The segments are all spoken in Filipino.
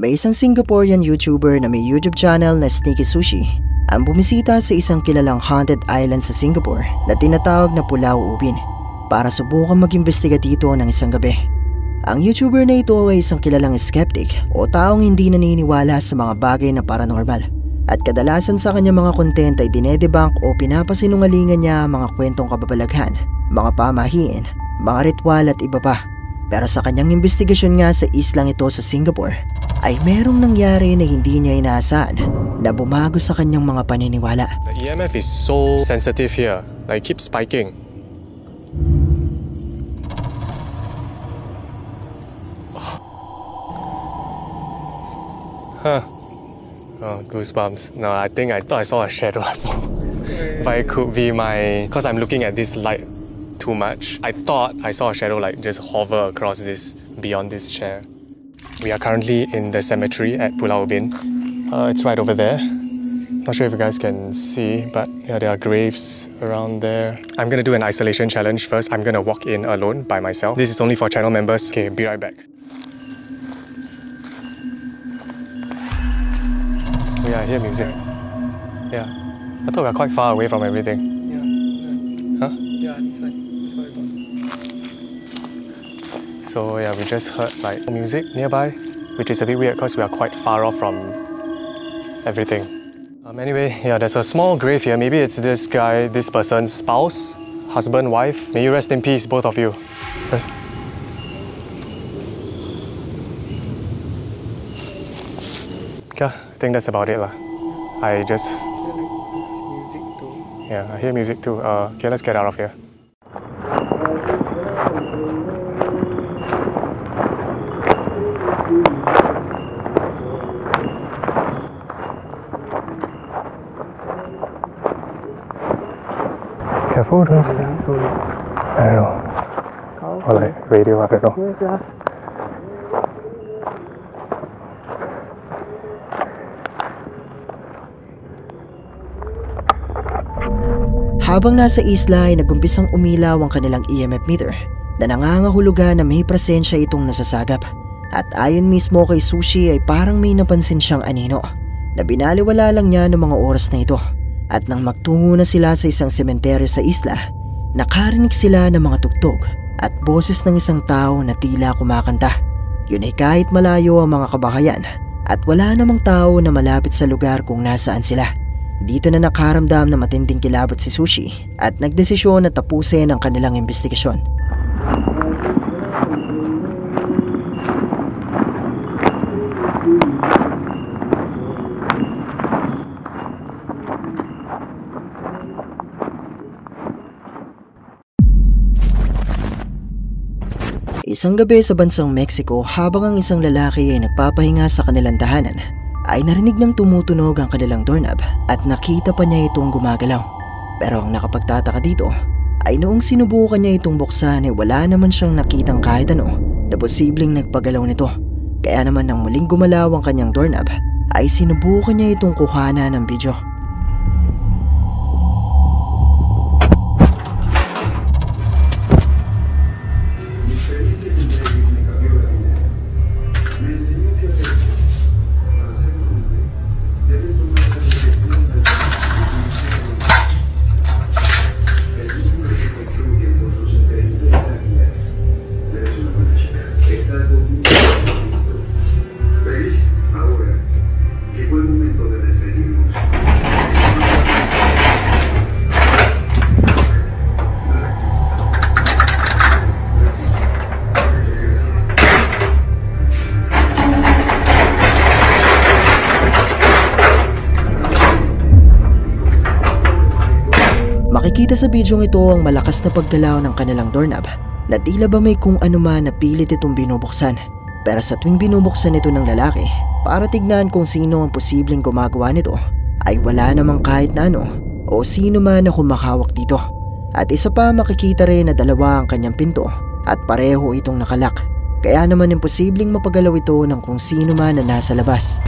May isang Singaporean YouTuber na may YouTube channel na Sneaky Sushi ang bumisita sa isang kilalang haunted island sa Singapore na tinatawag na Pulau Ubin para subukan mag-imbestiga dito ng isang gabi. Ang YouTuber na ito ay isang kilalang skeptic o taong hindi naniniwala sa mga bagay na paranormal at kadalasan sa kanyang mga content ay dinedebunk o pinapasinungalingan niya mga kwentong kababalaghan, mga pamahiin, mga ritual at iba pa. Pero sa kanyang investigasyon nga sa islang ito sa Singapore ay merong nangyari na hindi niya inaasahan na bumago sa kanyang mga paniniwala. The EMF is so sensitive here, like it keeps spiking. Huh. Oh, goosebumps. No, I thought I saw a shadow. But it could be because I'm looking at this light too much. I thought I saw a shadow like just hover across this, beyond this chair. We are currently in the cemetery at Pulau Ubin. It's right over there. Not sure if you guys can see, but yeah, there are graves around there. I'm gonna do an isolation challenge first. I'm gonna walk in alone by myself. This is only for channel members. Okay, be right back. Yeah, I hear music. Yeah. I thought we were quite far away from everything. Yeah. Huh? Yeah, it's like that's what I got. So yeah, we just heard like music nearby, which is a bit weird because we are quite far off from everything. Anyway, yeah, there's a small grave here. Maybe it's this guy, this person's spouse, husband, wife. May you rest in peace, both of you. Okay, I think that's about it lah. I just... Music too. Yeah, I hear music too. Okay, let's get out of here. Careful, don't step. I don't know. Or like radio, I don't know. Habang nasa isla ay nagumpisang umilaw ang kanilang EMF meter na nangangahulugan na may presensya itong nasasagap. At ayon mismo kay Sushi ay parang may napansin siyang anino na binaliwala lang niya noong mga oras na ito. At nang magtungo na sila sa isang sementeryo sa isla, nakarinig sila ng mga tugtog at boses ng isang tao na tila kumakanta. Yun ay kahit malayo ang mga kabahayan at wala namang tao na malapit sa lugar kung nasaan sila. Dito na nakaramdam na matinding kilabot si Sushi at nagdesisyon na tapusin ang kanilang investigasyon. Isang gabi sa bansang Mexico habang ang isang lalaki ay nagpapahinga sa kanilang tahanan ay narinig niyang tumutunog ang kanilang doorknob at nakita pa niya itong gumagalaw. Pero ang nakapagtataka dito ay noong sinubukan niya itong buksan ay wala naman siyang nakitang kahit ano na posibleng nagpagalaw nito. Kaya naman nang muling gumalaw ang kanyang doorknob ay sinubukan niya itong kuhanan ng video. Makikita sa bidyong ito ang malakas na paggalaw ng kanilang doorknob na tila ba may kung ano man na pilit itong binubuksan. Pero sa tuwing binubuksan ito ng lalaki para tignan kung sino ang posibleng gumagawa nito ay wala namang kahit na ano o sino man na kumakawak dito. At isa pa makikita rin na dalawa ang kanyang pinto at pareho itong nakalak. Kaya naman imposibleng mapagalaw ito ng kung sino man na nasa labas.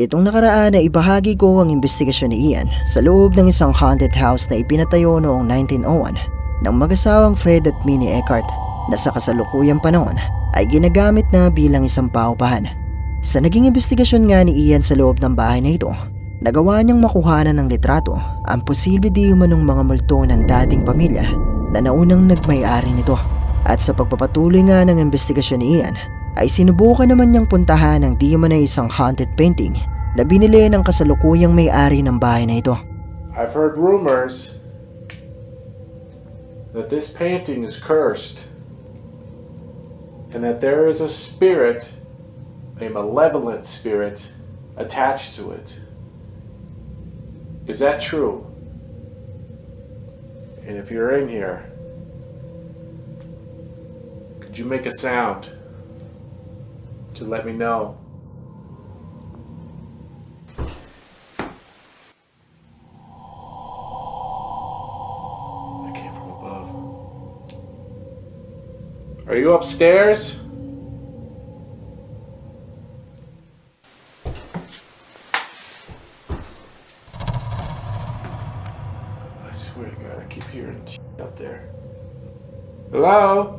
Nitong nakaraan na ibahagi ko ang investigasyon ni Ian sa loob ng isang haunted house na ipinatayo noong 1901 ng mag-asawang Fred at Minnie Eckhart na sa kasalukuyang panahon ay ginagamit na bilang isang paupahan. Sa naging investigasyon nga ni Ian sa loob ng bahay na ito, nagawa niyang makuhanan ng litrato ang posible di umanong mga multo ng dating pamilya na naunang nagmay-ari nito. At sa pagpapatuloy nga ng investigasyon ni Ian, ay sinubukan naman niyang puntahan ang di umano'y isang haunted painting na binili ng kasalukuyang may-ari ng bahay na ito. I've heard rumors that this painting is cursed and that there is a spirit, a malevolent spirit, attached to it. Is that true? And if you're in here, could you make a sound to let me know? I came from above. Are you upstairs? I swear to God, I keep hearing shit up there. Hello?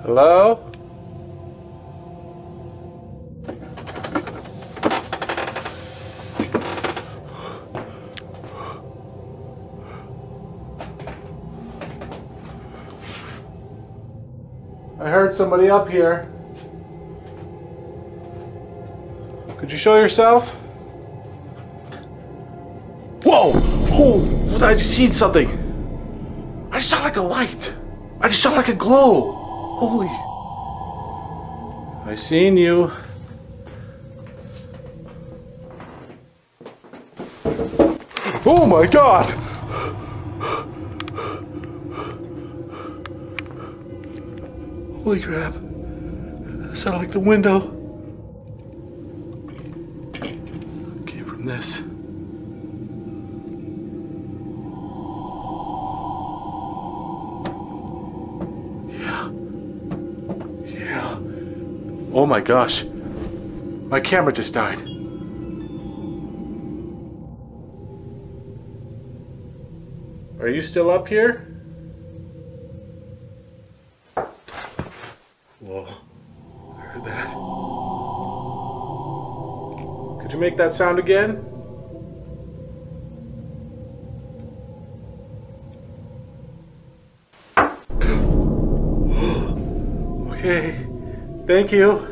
Hello? I heard somebody up here. Could you show yourself? Whoa! Oh! I just seen something. I just saw like a light. I just saw like a glow. Holy. I seen you. Oh my God! Holy crap. That sounded like the window. Came from this. Oh my gosh, my camera just died. Are you still up here? Whoa, I heard that. Could you make that sound again? Okay. Thank you.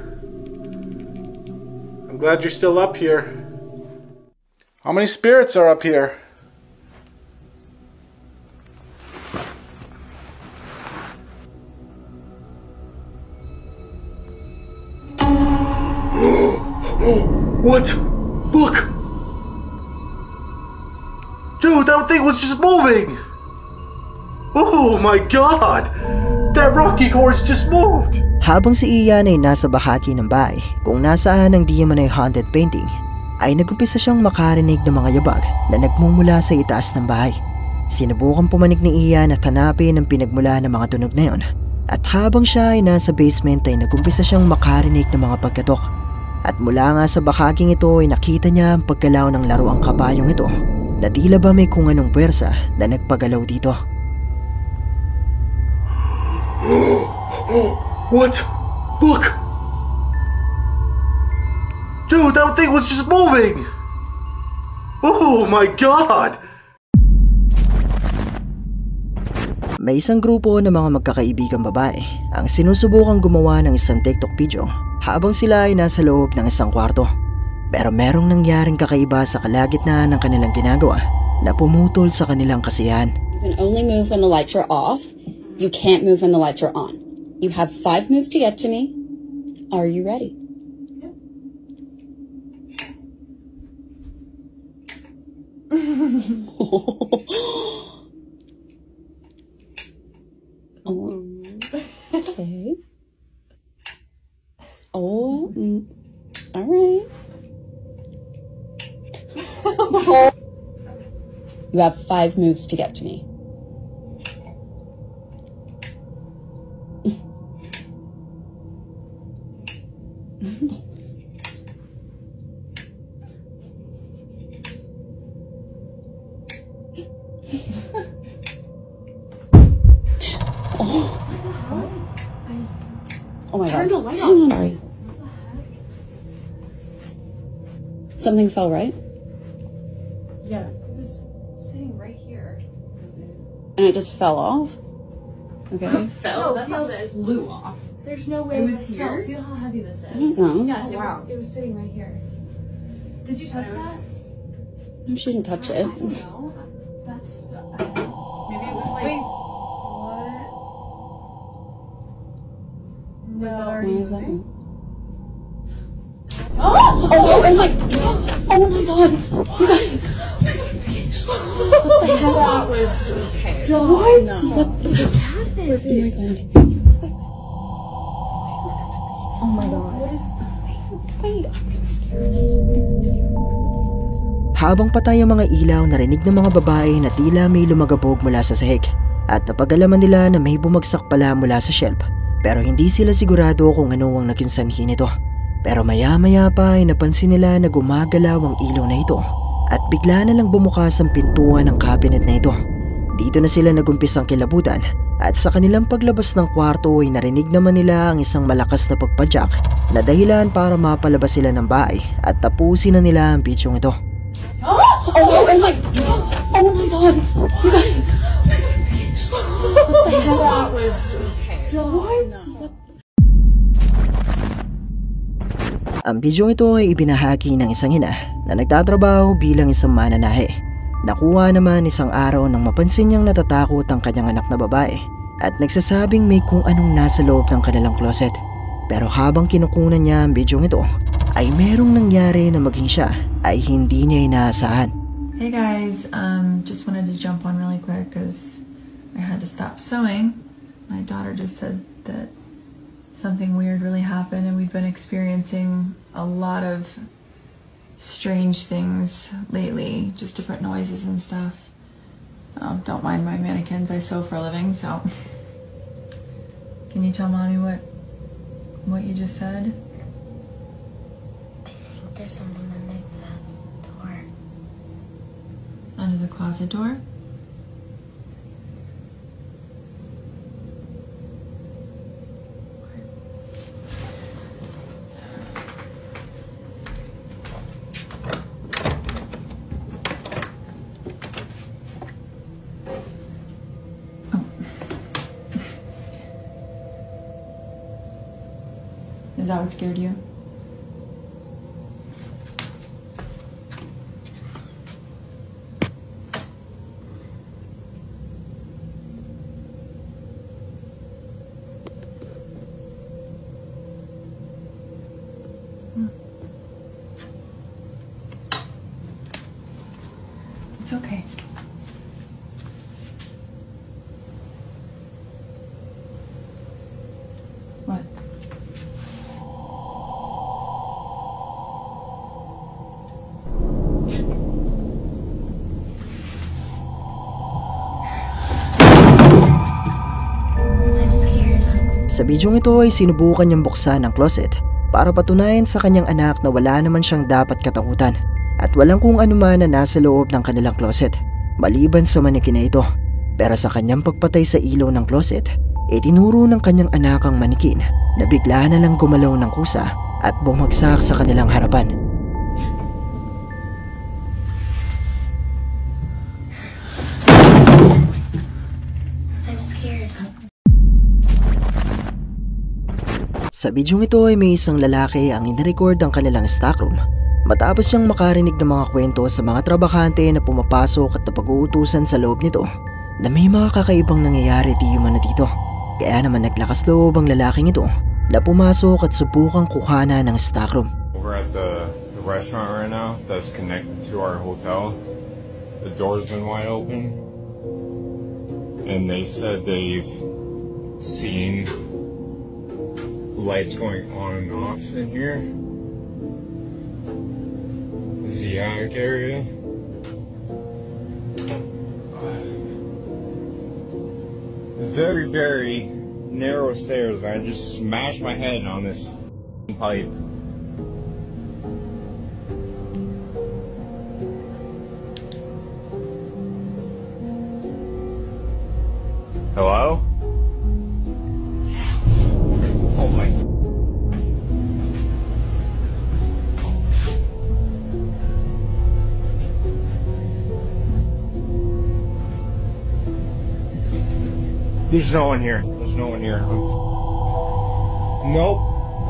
I'm glad you're still up here. How many spirits are up here? What? Look! Dude, that thing was just moving! Oh my God! That rocking horse just moved! Habang si Ian ay nasa bahagi ng bahay kung nasaan ang di umano'y haunted painting, ay nagumpisa siyang makarinig ng mga yabag na nagmumula sa itaas ng bahay. Sinubukan pumanik ni Ian at hanapin ang pinagmula ng mga tunog na yon. At habang siya ay nasa basement ay nagumpisa siyang makarinig ng mga pagkatok. At mula nga sa bahaging ito ay nakita niya ang paggalaw ng laruang kabayong ito na tila ba may kung anong puwersa na nagpagalaw dito. What? Look! Dude, that thing was just moving! Oh my God! May isang grupo ng mga magkakaibigang babae ang sinusubukang gumawa ng isang TikTok video habang sila ay nasa loob ng isang kwarto. Pero merong nangyaring kakaiba sa kalagitnaan ng kanilang ginagawa na pumutol sa kanilang kasiyahan. You can only move when the lights are off. You can't move when the lights are on. You have 5 moves to get to me. Are you ready? Oh, okay. Oh, all right. You have 5 moves to get to me. Oh my Turn god. the light on. Sorry. Something fell, right? Yeah, it was sitting right here. And it just fell off? Okay. Fell? That's how this flew off. There's no way It was this here? fell. Feel how heavy this is. No. Yes, Oh, wow. it was sitting right here. Did you touch that? No, she didn't touch it. No. That's. Maybe it was like. Wait. Was that Why already is that? moving? Oh my! Oh my god! You guys! What the hell? That was okay. So what? What is it? Oh my god! Oh my god! What is. Wait! I'm really scared. I'm scared. Habang patay ang mga ilaw, narinig ng mga babae na tila may lumagabog mula sa sahig at napag-alaman nila na may bumagsak pala mula sa shelf, pero hindi sila sigurado kung ano ang naging sanhi nito. Pero maya-maya pa ay napansin nila na gumagalaw ang ilaw na ito at bigla na lang bumukas ang pintuan ng cabinet na ito. Dito na sila nagumpisang kilabutan at sa kanilang paglabas ng kwarto ay narinig naman nila ang isang malakas na pagpadyak na dahilan para mapalabas sila ng bahay at tapusin na nila ang bidyong ito. Oh my! Oh my god! You guys! What the hell? That was okay. So what? Ang bidyong ito ay ibinahagi ng isang ina na nagtatrabaho bilang isang mananahe. Nakuha naman isang araw nang mapansin niyang natatakot ang kanyang anak na babae at nagsasabing may kung anong nasa loob ng kanilang closet. Pero habang kinukunan niya ang bidyong ito, ay merong nangyari na maging siya ay hindi niya inaasahan. Hey guys, just wanted to jump on really quick because I had to stop sewing. My daughter just said that something weird really happened and we've been experiencing a lot of strange things lately, just different noises and stuff. Don't mind my mannequins, I sew for a living, so. Can you tell mommy what you just said? I think there's something under the door. Under the closet door? Is that what scared you? It's okay. What? I'm scared. Sa bidyong ito ay sinubukan niyang buksan ang closet para patunayan sa kanyang anak na wala naman siyang dapat katakutan at walang kung anuman na nasa loob ng kanilang closet maliban sa manikin na ito. Pero sa kanyang pagpatay sa ilaw ng closet, itinuro ng kanyang anak ang manikin na bigla na lang gumalaw ng kusa at bumagsak sa kanilang harapan. I'm scared. Sa bidyong ito ay may isang lalaki ang inirecord ang kanilang stockroom matapos siyang makarinig ng mga kwento sa mga trabahante na pumapasok at napag-uutusan sa loob nito na may mga kakaibang nangyayari di umano dito. Kaya naman naglakas loob ang lalaking ito na pumasok at subukang kuhana ng stockroom. We're at the restaurant right now that's connected to our hotel. The door's been wide open. And they said they've seen lights going on and off in here. This is the attic area. Very, very narrow stairs. I just smashed my head on this pipe. Hello? Oh my. There's no one here. There's no one here. Nope.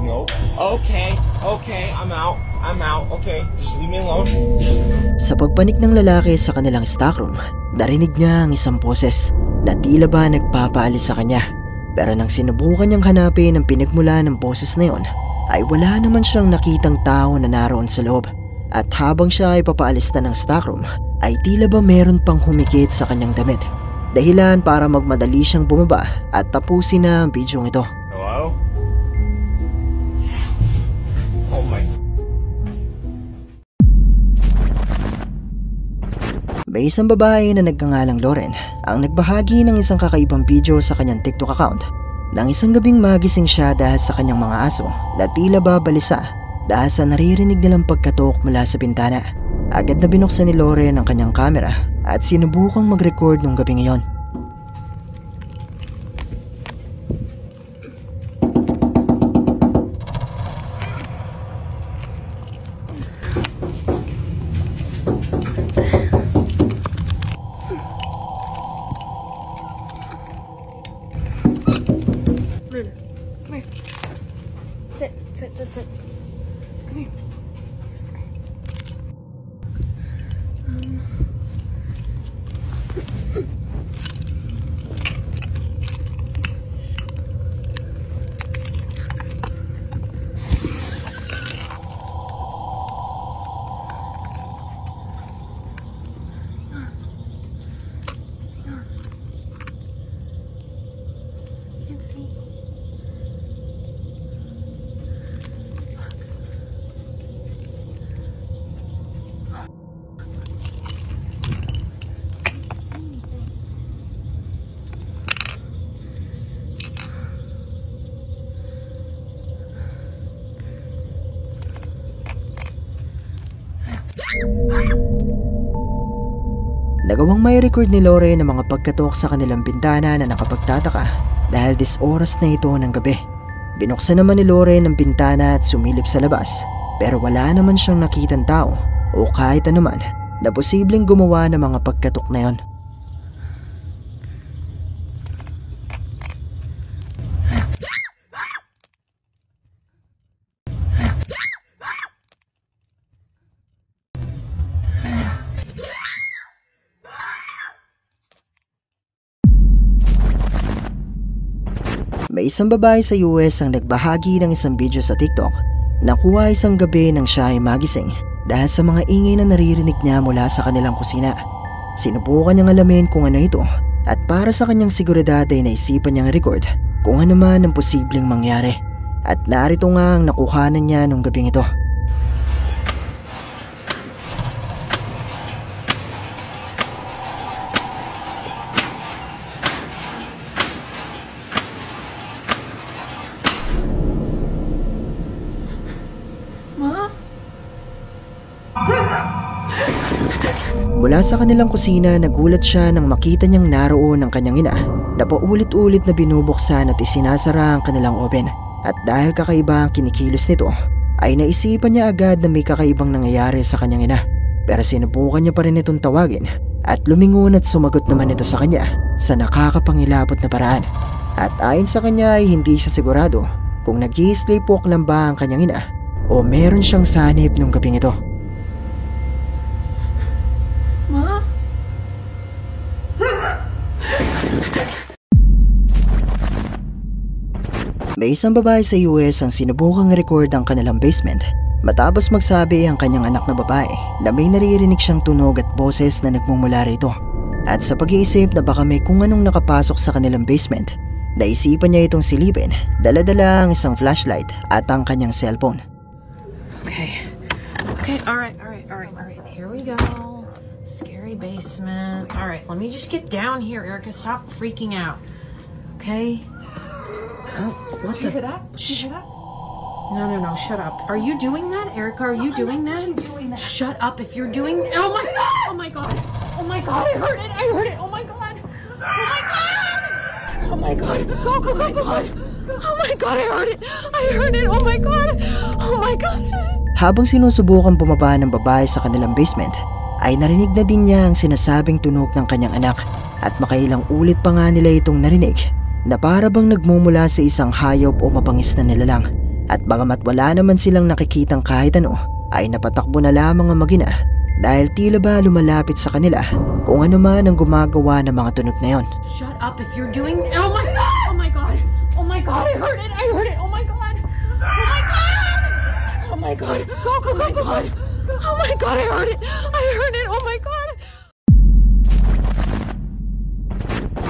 Nope. Okay. Okay. I'm out. I'm out. Okay. Just leave me alone. Sa pagpanik ng lalaki sa kanilang stockroom, narinig niya ang isang boses na tila ba nagpapaalis sa kanya. Pero nang sinubukan niyang hanapin ang pinagmula ng boses na yon, ay wala naman siyang nakitang tao na naroon sa loob. At habang siya ay papaalis na ng stockroom, ay tila ba meron pang humikit sa kanyang damit. Dahilan para magmadali siyang bumaba at tapusin na ang video ito. Hello? Oh my. May isang babae na nagngangalang Lauren ang nagbahagi ng isang kakaibang video sa kanyang TikTok account. Nang isang gabing magising siya dahil sa kanyang mga aso na tila ba balisa dahil sa naririnig nilang pagkatok mula sa bintana. Agad na binuksan ni Lauren ang kanyang camera at sinubukang mag-record nung gabi ngayon. Luna, come here. Sit. Come here. Can't see. Nagawang may record ni Lauren ng mga pagkatok sa kanilang bintana na nakapagtataka dahil oras na ito ng gabi. Binuksan naman ni Lauren ang bintana at sumilip sa labas pero wala naman siyang nakitang tao o kahit anuman na posibleng gumawa ng mga pagkatok na yon. May isang babae sa US ang nagbahagi ng isang video sa TikTok. Nakuha isang gabi nang siya ay magising dahil sa mga ingay na naririnig niya mula sa kanilang kusina. Sinubukan niyang alamin kung ano ito at para sa kanyang seguridad ay naisipan niyang record kung ano man ang posibleng mangyari. At narito nga ang nakuhanan niya nung gabing ito. Mula sa kanilang kusina, nagulat siya nang makita niyang naroon ang kanyang ina na paulit-ulit na binubuksan at isinasara ang kanilang oven. At dahil kakaiba ang kinikilos nito, ay naisipan niya agad na may kakaibang nangyayari sa kanyang ina. Pero sinubukan niya pa rin itong tawagin at lumingon at sumagot naman ito sa kanya sa nakakapangilabot na paraan. At ayon sa kanya ay hindi siya sigurado kung nag-i-sleepwalk lang ba ang kanyang ina o meron siyang sanib nung gabing ito. Ma? May isang babae sa US ang sinubukang record ang kanilang basement matapos magsabi ang kanyang anak na babae na may naririnig siyang tunog at boses na nagmumula rito. At sa pag-iisip na baka may kung anong nakapasok sa kanilang basement, naisipan niya itong silipin, dala-dala ang isang flashlight at ang kanyang cellphone. Okay, alright. Here we go. Scary basement. Alright, let me just get down here, Erica. Stop freaking out. Okay? Oh, what Did you the? hear that? Did you hear that? No, shut up. Are you doing that? Erica, are you doing that? doing that. Shut up if you're doing... Oh my god! Oh my god! Oh my god, I heard it! Oh my god! Oh my god! Oh my god! Go! Oh my god, I heard it! Oh my god! Oh my god! Habang sinusubukan bumaba ng babae sa kanilang basement, ay narinig na din niya ang sinasabing tunog ng kanyang anak at makailang ulit pa nga nila itong narinig na para bang nagmumula sa isang hayop o mapangis na nilalang. At bagamat wala naman silang nakikitang kahit ano, ay napatakbo na lamang ang mag-ina dahil tila ba lumalapit sa kanila kung ano man ang gumagawa ng mga tunog na yon. Shut up if you're doing... Oh my god! Oh my god! Oh my god, I heard it! Oh my god! Oh my god! Oh my god! Go! Oh my god! Oh my god, I heard it! Oh my god!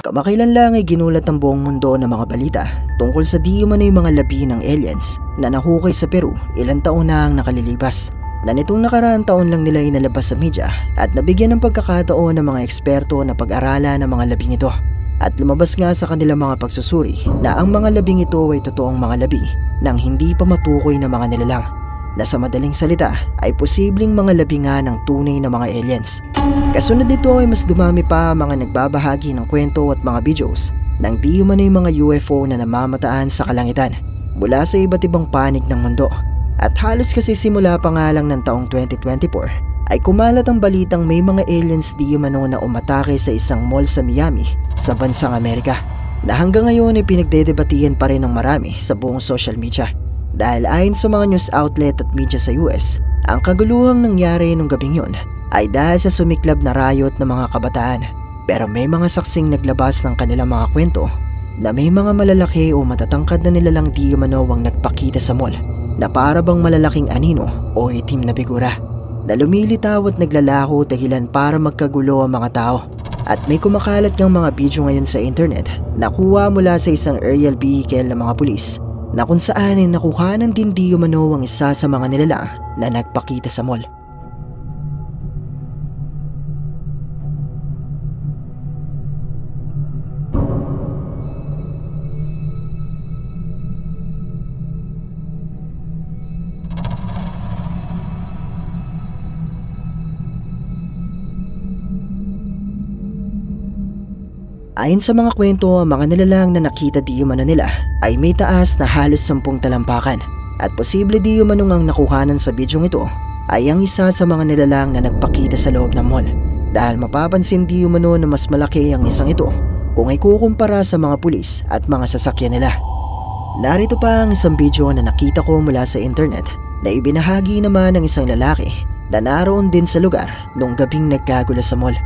Kamakailan lang ay ginulat ang buong mundo ng mga balita tungkol sa di umano'y mga labi ng aliens na nahukay sa Peru ilang taon na ang nakalilipas. Na nitong nakaraang taon lang nila inalabas sa media at nabigyan ng pagkakataon ng mga eksperto na pag-aralan ng mga labing ito. At lumabas nga sa kanilang mga pagsusuri na ang mga labing ito ay totoong mga labi nang hindi pa matukoy na mga nilalang. Na sa madaling salita ay posibleng mga labi nga ng tunay na mga aliens. Kasunod nito ay mas dumami pa mga nagbabahagi ng kwento at mga videos ng di umano'y mga UFO na namamataan sa kalangitan mula sa iba't ibang panig ng mundo. At halos kasi simula pa nga lang ng taong 2024 ay kumalat ang balitang may mga aliens di umano na umatake sa isang mall sa Miami sa bansang Amerika na hanggang ngayon ay pinagdedebatihan pa rin ng marami sa buong social media. Dahil ayon sa mga news outlet at media sa US, ang kaguluhang nangyari nung gabing yun ay dahil sa sumiklab na riot ng mga kabataan. Pero may mga saksing naglabas ng kanilang mga kwento na may mga malalaki o matatangkad na nilalang di umano ang nagpakita sa mall na para bang malalaking anino o itim na figura na lumilitaw at naglalaho dahilan para magkagulo ang mga tao. At may kumakalat ng mga video ngayon sa internet na kuha mula sa isang aerial vehicle ng mga pulis na kung saan ay nakuhanan din di umano ang isa sa mga nilalang na nagpakita sa mall. Ayon sa mga kwento, ang mga nilalang na nakita di umano nila ay may taas na halos 10 talampakan at posible di umano ang nakuhanan sa bidyong ito ay ang isa sa mga nilalang na nagpakita sa loob ng mall dahil mapapansin di umano na mas malaki ang isang ito kung ay kukumpara sa mga pulis at mga sasakyan nila. Narito pa ang isang video na nakita ko mula sa internet na ibinahagi naman ng isang lalaki na naroon din sa lugar nung gabing nagkagulo sa mall.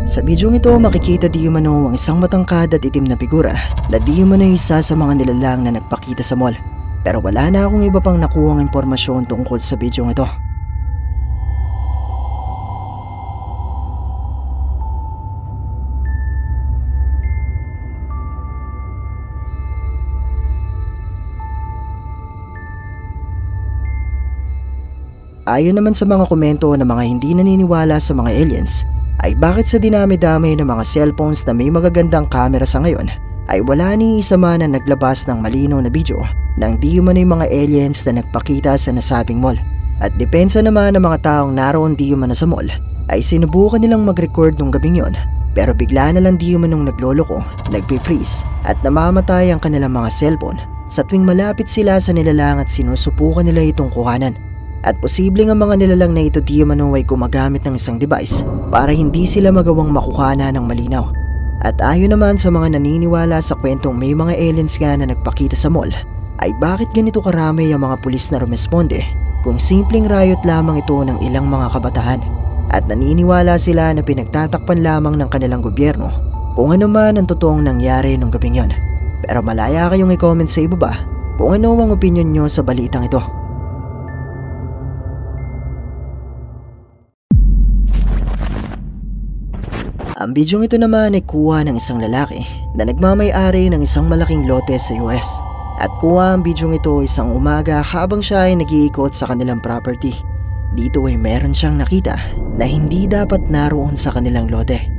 Sa bidyong ito makikita di umano ang isang matangkad at itim na figura na di umano isa sa mga nilalang na nagpakita sa mall. Pero wala na akong iba pang nakuhang impormasyon tungkol sa bidyong ito. Ayon naman sa mga komento ng mga hindi naniniwala sa mga aliens, ay bakit sa dinami-dami ng mga cellphones na may magagandang camera sa ngayon, ay wala ni isa man na naglabas ng malinaw na video ng di umano'y mga aliens na nagpakita sa nasabing mall. At depensa naman ng mga taong naroon di umano sa mall, ay sinubukan nilang mag-record nung gabing yon, pero bigla na lang di umanong nagloloko, nagpe-freeze at namamatay ang kanilang mga cellphone sa tuwing malapit sila sa nilalang at sinusubukan nila itong kuhanan. At posibleng ang mga nilalang na ito di umano ay gumagamit ng isang device para hindi sila magawang makuhana ng malinaw. At ayon naman sa mga naniniwala sa kwentong may mga aliens nga na nagpakita sa mall, ay bakit ganito karami ang mga pulis na rumesponde kung simpleng riot lamang ito ng ilang mga kabataan. At naniniwala sila na pinagtatakpan lamang ng kanilang gobyerno kung ano man ang totoong nangyari nung gabing yon. Pero malaya kayong i-comment sa ibaba kung ano ang opinion nyo sa balitang ito. Ang bidyong ito naman ay kuha ng isang lalaki na nagmamay-ari ng isang malaking lote sa US. At kuha ang bidyong ito isang umaga habang siya ay nag-iikot sa kanilang property. dito ay meron siyang nakita na hindi dapat naroon sa kanilang lote.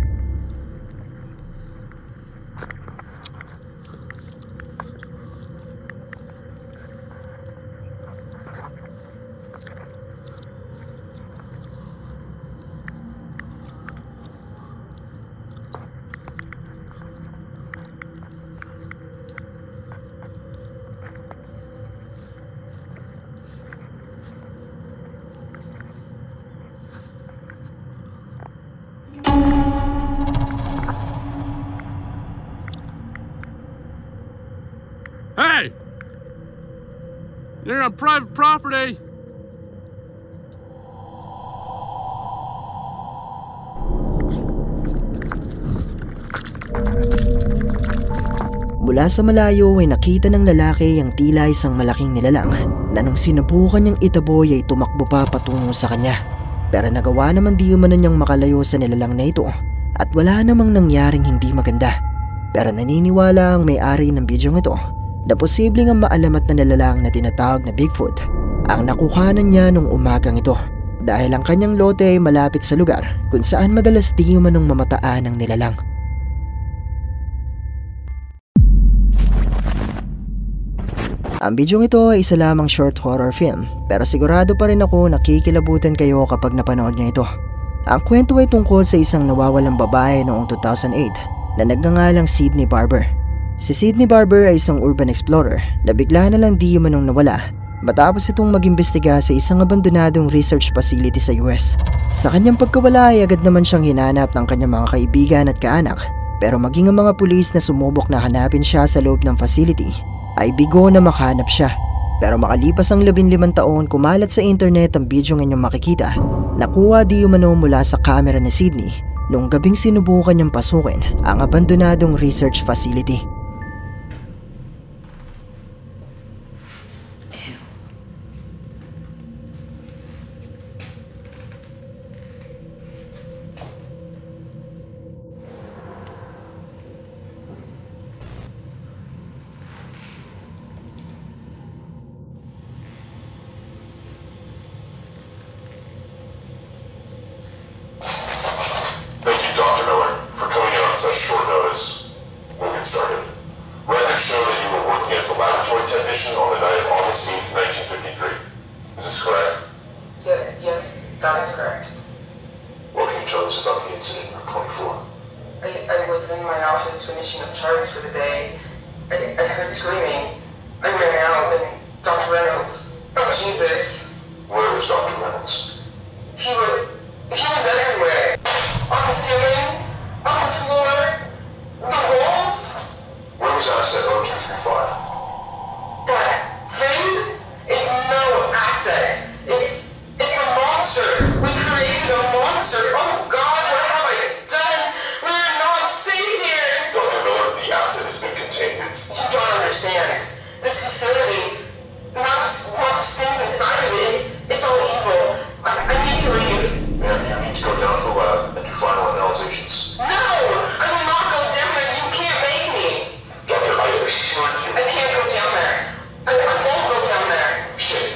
Hey! You're on private property! Mula sa malayo ay nakita ng lalaki ang tila isang malaking nilalang na nung sinubukan niyang itaboy ay tumakbo pa patungo sa kanya. Pero nagawa naman di umano niyang makalayo sa nilalang na ito at wala namang nangyaring hindi maganda. Pero naniniwala ang may-ari ng bidyong ito na posibleng ang maalamat na nilalang na tinatawag na Bigfoot ang nakuhanan niya nung umagang ito dahil ang kanyang lote ay malapit sa lugar kung saan madalas di umanong mamataan ng nilalang. Ang bidyong ito ay isa lamang short horror film pero sigurado pa rin ako nakikilabutan kayo kapag napanood niyo ito. Ang kwento ay tungkol sa isang nawawalang babae noong 2008 na nagngangalang Sydney Barber. Si Sydney Barber ay isang urban explorer na bigla na lang di umanong nawala matapos itong mag-imbestiga sa isang abandonadong research facility sa US. Sa kanyang pagkawala ay agad naman siyang hinanap ng kanyang mga kaibigan at kaanak pero maging ang mga pulis na sumubok na hanapin siya sa loob ng facility ay bigo na makahanap siya. Pero makalipas ang 15 taon kumalat sa internet ang bidyong inyong makikita. Nakuha di umano mula sa camera ni Sydney noong gabing sinubukan niyang pasukin ang abandonadong research facility. Such short notice. We'll get started. Records show that you were working as a laboratory technician on the night of August 8th, 1953. Is this correct? Yes, that is correct. What can you tell us about the incident from 24? I was in my office finishing up charts for the day. I heard screaming. I ran out and Dr. Reynolds. Oh, Jesus. Where was Dr. Reynolds? He was everywhere. On the ceiling. On the floor, the walls. Where was asset 0235? That thing is no asset. It's a monster. We created a monster. Oh God, what have I done? We're not safe here. Dr. Miller, the asset has been contained. You don't understand. This facility, not just things inside of it. It's all evil. I need to leave. Ma'am, you need to go down to the lab and do final analyzations. No! I will not go down there. You can't make me. Doctor, I assure you. I can't go down there. I won't go down there. Shit.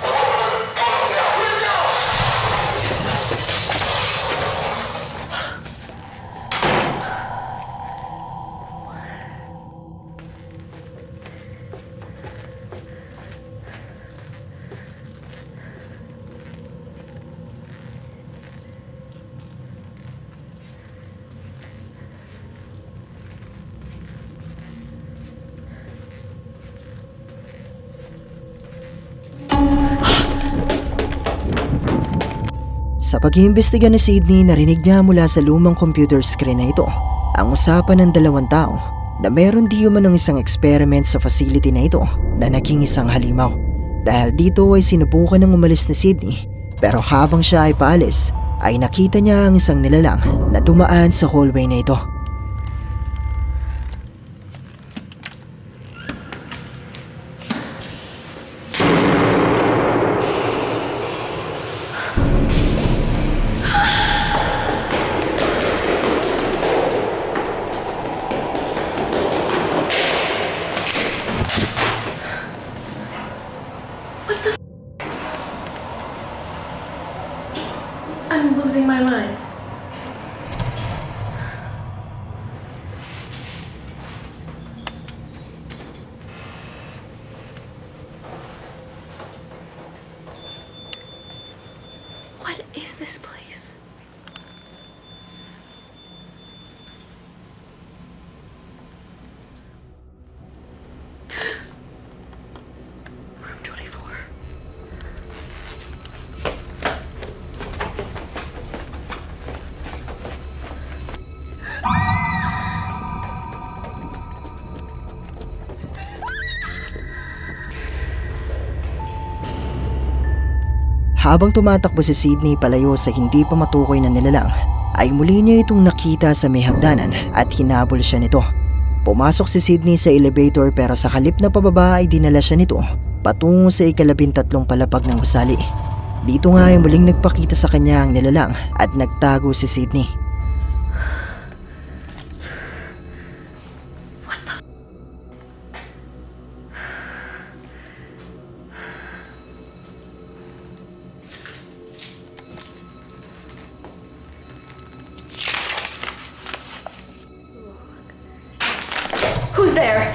Calm down. Calm down. Sa pag-iimbestiga ni Sydney, narinig niya mula sa lumang computer screen na ito ang usapan ng dalawang tao na meron di umanong isang experiment sa facility na ito na naging isang halimaw. Dahil dito ay sinubukan ng umalis ni Sydney pero habang siya ay paalis ay nakita niya ang isang nilalang na dumaan sa hallway na ito. I'm losing my mind. What is this place? Room 24. Habang tumatakbo si Sydney palayo sa hindi pa matukoy na nilalang, ay muli niya itong nakita sa may hagdanan at hinabol siya nito. Pumasok si Sydney sa elevator pero sa halip na pababa ay dinala siya nito patungo sa ika-13 palapag ng gusali. Dito nga ay muling nagpakita sa kanya ang nilalang at nagtago si Sydney. Who's there?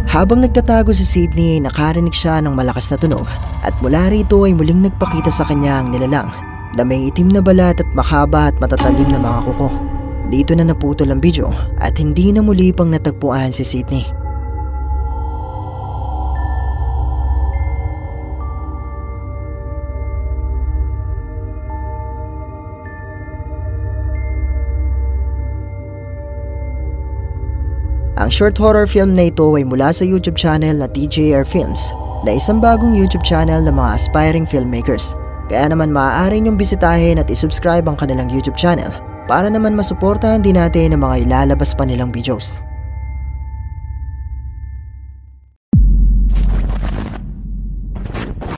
Habang nagtatago si Sydney, nakarinig siya ng malakas na tunog at mula rito ay muling nagpakita sa kanya ang nilalang na may itim na balat at mahaba at matatalim na mga kuko. Dito na naputol ang video at hindi na muli pang natagpuan si Sydney. Ang short horror film na ito ay mula sa YouTube channel na TJR Films na isang bagong YouTube channel ng mga aspiring filmmakers. Kaya naman maaari niyong bisitahin at isubscribe ang kanilang YouTube channel para naman masuportahan din natin ang mga ilalabas pa nilang videos.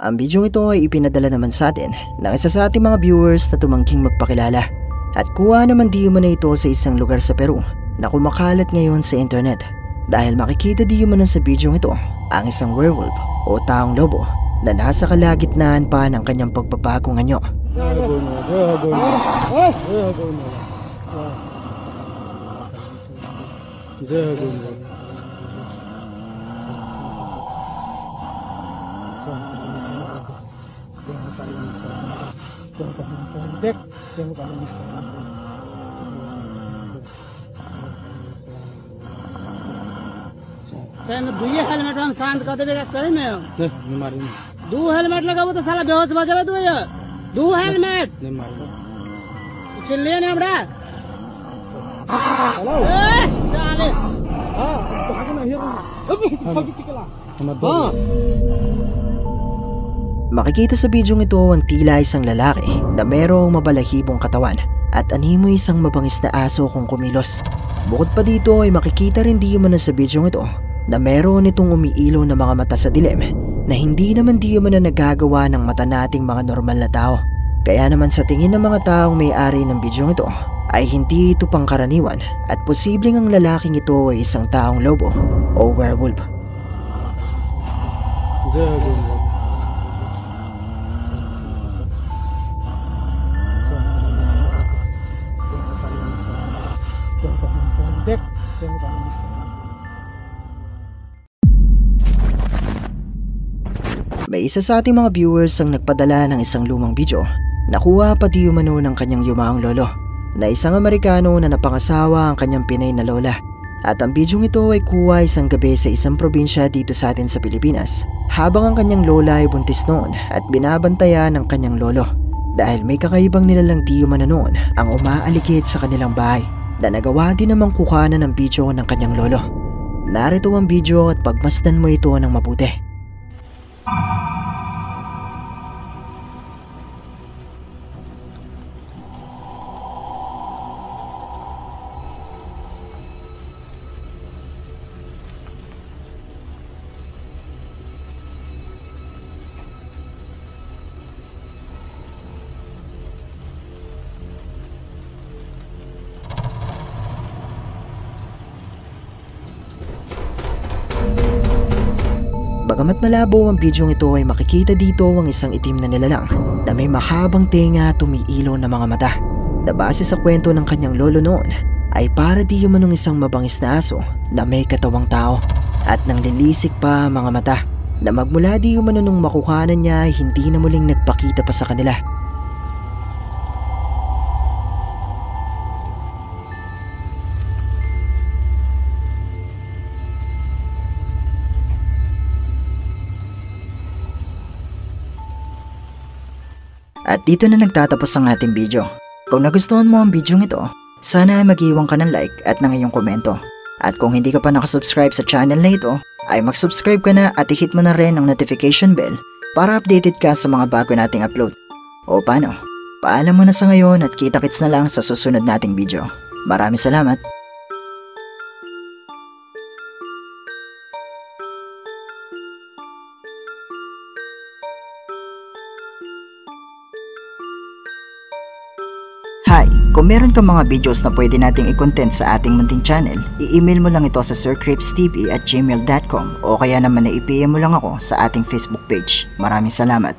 Ang video ito ay ipinadala naman sa atin ng isa sa ating mga viewers na tumangking magpakilala at kuha naman di umano ito sa isang lugar sa Peru na kumakalat ngayon sa internet dahil makikita di umano sa video ito ang isang werewolf o taong lobo na nasa kalagitnaan pa ng kanyang pagpapagong anyo. दुई हेलमेट हम शांत कर देगा सही में दो हेलमेट लगाबो तो साला बेहोश हो जाबे दो हेलमेट चिल्लिए ना हमरा हेलो ए साले Makikita sa bidyong ito ang tila isang lalaki na merong mabalahibong katawan at animoy isang mabangis na aso kung kumilos. Bukod pa dito ay makikita rin di umano sa bidyong ito na meron itong umiilaw na mga mata sa dilim na hindi naman di umano nagagawa ng mata nating mga normal na tao. Kaya naman sa tingin ng mga taong may-ari ng bidyong ito ay hindi ito pangkaraniwan at posibleng ang lalaking ito ay isang taong lobo o werewolf. May isa sa ating mga viewers ang nagpadala ng isang lumang video. Nakuha pa di umano ng kanyang yumaong lolo na isang Amerikano na napangasawa ang kanyang Pinay na lola. At ang bidyong ito ay kuha isang gabi sa isang probinsya dito sa atin sa Pilipinas habang ang kanyang lola ay buntis noon at binabantayan ng kanyang lolo dahil may kakaibang nilalang di umano noon ang umaalikid sa kanilang bahay na nagawa din namang kuhanan ng video ng kanyang lolo. Narito ang video at pagmasdan mo ito ng mabuti. Bagamat malabo ang bidyong ito ay makikita dito ang isang itim na nilalang na may mahabang tenga at umiilaw na mga mata na base sa kwento ng kanyang lolo noon ay para di umanong isang mabangis na aso na may katawang tao at nang lilisik pa ang mga mata na magmula di umano nung makuhanan niya ay hindi na muling nagpakita pa sa kanila. At dito na nagtatapos ang ating video. Kung nagustuhan mo ang video ito, sana ay mag-iwan ka ng like at ng iyong komento. At kung hindi ka pa nakasubscribe sa channel na ito, ay mag-subscribe ka na at i-hit mo na rin ang notification bell para updated ka sa mga bago nating upload. O paano? Paalam mo na sa ngayon at kita-kits na lang sa susunod nating video. Maraming salamat! Hi! Kung meron kang mga videos na pwede nating i-content sa ating munting channel, i-email mo lang ito sa sircripstv@gmail.com o kaya naman na i-PM mo lang ako sa ating Facebook page. Maraming salamat!